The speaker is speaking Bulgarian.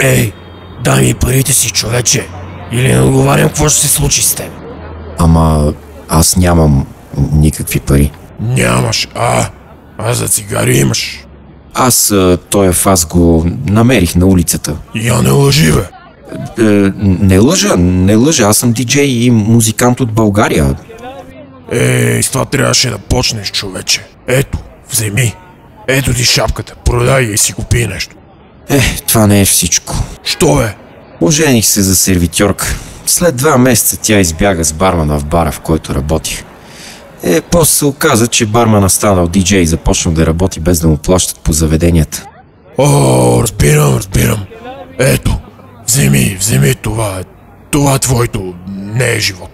Ей, дай ми парите си, човече, или не отговарям какво ще се случи с теб. Ама аз нямам никакви пари. Нямаш, а за цигари имаш. Аз този фас го намерих на улицата. Я не лъжи, бе. Не лъжа, аз съм диджей и музикант от България. С това трябваше да почнеш, човече. Ето, вземи. Ето ти шапката, продай и си купи нещо. Това не е всичко. Що бе? Ожених се за сервитьорка. След 2 месеца тя избяга с бармана в бара, в който работих. После се оказа, че бармана станал диджей и започнал да работи без да му плащат по заведенията. Разбирам. Ето, вземи това. Това твоето не е живот.